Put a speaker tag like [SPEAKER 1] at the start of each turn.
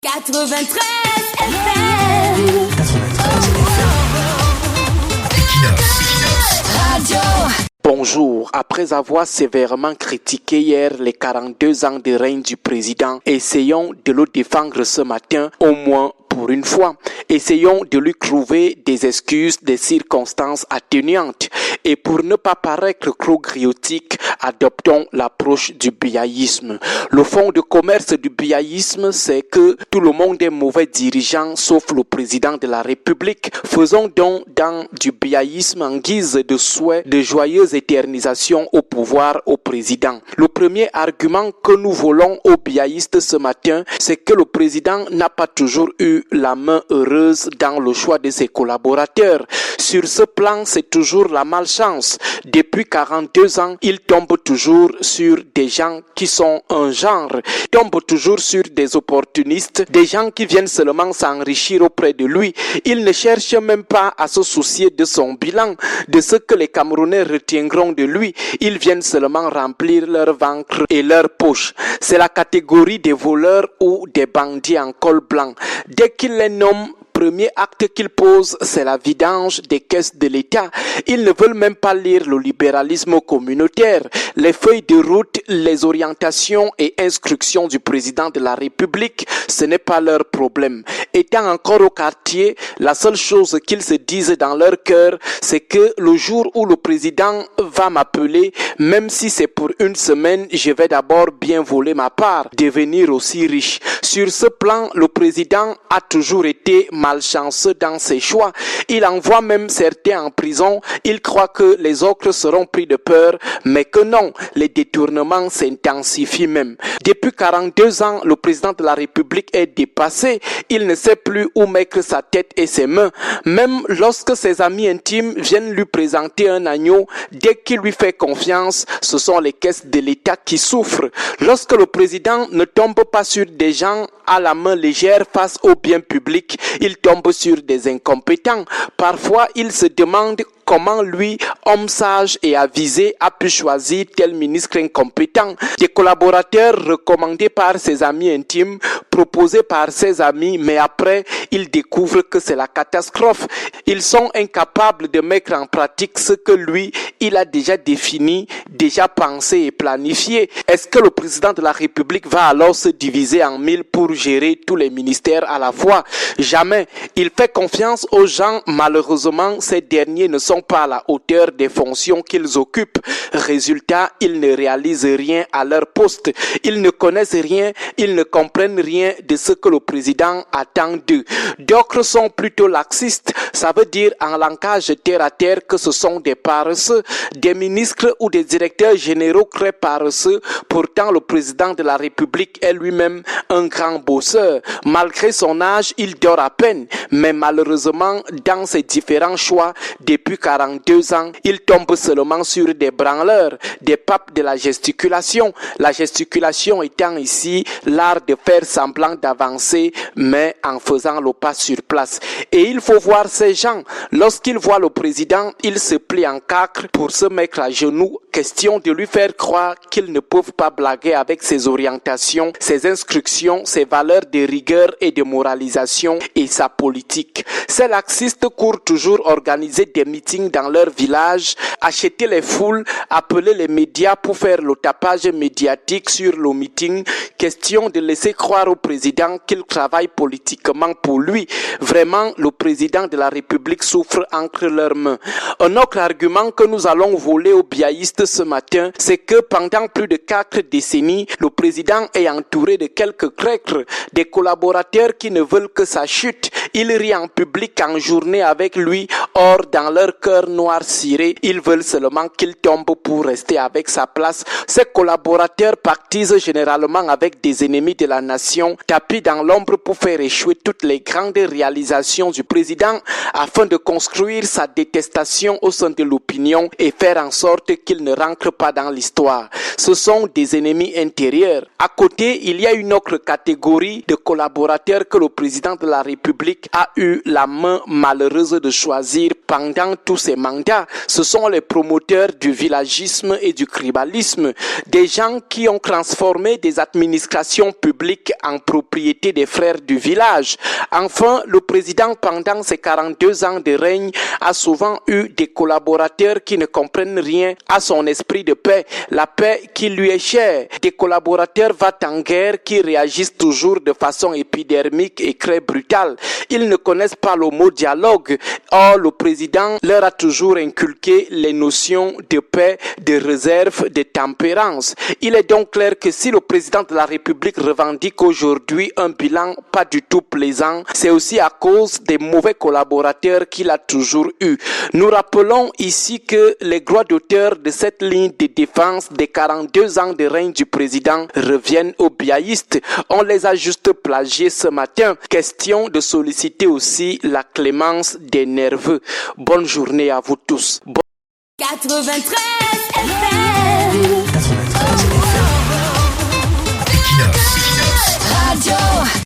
[SPEAKER 1] 93 FM. Radio.
[SPEAKER 2] Bonjour. Après avoir sévèrement critiqué hier les 42 ans de règne du président, essayons de le défendre ce matin, au moins pour une fois. Essayons de lui trouver des excuses, des circonstances atténuantes. Et pour ne pas paraître trop griotique, adoptons l'approche du biaïsme. Le fond de commerce du biaïsme, c'est que tout le monde est mauvais dirigeant sauf le président de la République. Faisons donc dans du biaïsme en guise de souhait de joyeuse éternisation au pouvoir au président. Le premier argument que nous volons aux biaïstes ce matin, c'est que le président n'a pas toujours eu la main heureuse dans le choix de ses collaborateurs. Sur ce plan, c'est toujours la malchance. Depuis 42 ans, il tombe toujours sur des gens qui sont un genre. Il tombe toujours sur des opportunistes, des gens qui viennent seulement s'enrichir auprès de lui. Il ne cherche même pas à se soucier de son bilan, de ce que les Camerounais retiendront de lui. Ils viennent seulement remplir leur ventre et leur poche. C'est la catégorie des voleurs ou des bandits en col blanc. Dès qu'il les nomme, premier acte qu'ils posent, c'est la vidange des caisses de l'État. Ils ne veulent même pas lire le libéralisme communautaire, les feuilles de route, les orientations et instructions du président de la République. Ce n'est pas leur problème. Étant encore au quartier, la seule chose qu'ils se disent dans leur cœur, c'est que le jour où le président va m'appeler, même si c'est pour une semaine, je vais d'abord bien voler ma part, devenir aussi riche. Sur ce plan, le président a toujours été malchanceux dans ses choix. Il envoie même certains en prison. Il croit que les autres seront pris de peur, mais que non, les détournements s'intensifient même. Depuis 42 ans, le président de la République est dépassé. Il ne sait plus où mettre sa tête et ses mains. Même lorsque ses amis intimes viennent lui présenter un agneau, dès qu'il lui fait confiance, ce sont les caisses de l'État qui souffrent. Lorsque le président ne tombe pas sur des gens à la main légère face au bien public, il tombe sur des incompétents. Parfois, il se demande comment lui, homme sage et avisé, a pu choisir tel ministre incompétent. Des collaborateurs recommandés par ses amis intimes, proposés par ses amis, mais après, il découvre que c'est la catastrophe. Ils sont incapables de mettre en pratique ce que lui, il a déjà défini, déjà pensé et planifié. Est-ce que le président de la République va alors se diviser en 1000 pour gérer tous les ministères à la fois? Jamais. Il fait confiance aux gens. Malheureusement, ces derniers ne sont pas à la hauteur des fonctions qu'ils occupent. Résultat, ils ne réalisent rien à leur poste. Ils ne connaissent rien, ils ne comprennent rien de ce que le président attend d'eux. D'autres sont plutôt laxistes. Ça veut dire en langage terre à terre que ce sont des paresseux, des ministres ou des directeurs généraux très paresseux. Pourtant, le président de la République est lui-même un grand bosseur. Malgré son âge, il dort à peine. Mais malheureusement, dans ses différents choix, depuis 42 ans, il tombe seulement sur des branleurs, des papes de la gesticulation. La gesticulation étant ici l'art de faire semblant d'avancer, mais en faisant le pas sur place. Et il faut voir ces gens. Lorsqu'ils voient le président, ils se plient en quatre pour se mettre à genoux. Question de lui faire croire qu'ils ne peuvent pas blaguer avec ses orientations, ses instructions, ses valeurs de rigueur et de moralisation et sa politique. Ces laxistes courent toujours organiser des meetings dans leur village, acheter les foules, appeler les médias pour faire le tapage médiatique sur le meeting. Question de laisser croire au président qu'il travaille politiquement pour lui. Vraiment, le président de la République souffre entre leurs mains. Un autre argument que nous allons voler aux biaïstes ce matin, c'est que pendant plus de 4 décennies, le président est entouré de quelques crèques, des collaborateurs qui ne veulent que sa chute. Ils rient en public en journée avec lui. Or, dans leur cœur noir ciré, ils veulent seulement qu'il tombe pour rester avec sa place. Ces collaborateurs pactisent généralement avec des ennemis de la nation, tapis dans l'ombre pour faire échouer toutes les grandes réalisations du président afin de construire sa détestation au sein de l'opinion et faire en sorte qu'il ne rentre pas dans l'histoire. Ce sont des ennemis intérieurs. À côté, il y a une autre catégorie de collaborateurs que le président de la République a eu la main malheureuse de choisir dire pendant tous ces mandats, ce sont les promoteurs du villagisme et du tribalisme, des gens qui ont transformé des administrations publiques en propriété des frères du village. Enfin, le président, pendant ses 42 ans de règne, a souvent eu des collaborateurs qui ne comprennent rien à son esprit de paix, la paix qui lui est chère. Des collaborateurs va-t-en-guerre qui réagissent toujours de façon épidermique et très brutale. Ils ne connaissent pas le mot dialogue. Or, le président leur a toujours inculqué les notions de paix, de réserve, de tempérance. Il est donc clair que si le président de la République revendique aujourd'hui un bilan pas du tout plaisant, c'est aussi à cause des mauvais collaborateurs qu'il a toujours eu. Nous rappelons ici que les droits d'auteur de cette ligne de défense des 42 ans de règne du président reviennent aux biaïstes. On les a juste plagiés ce matin. Question de solliciter aussi la clémence des nerveux. Bonne journée à vous tous.
[SPEAKER 1] 93 FM.
[SPEAKER 3] 93 FM. Equinox.
[SPEAKER 1] Radio.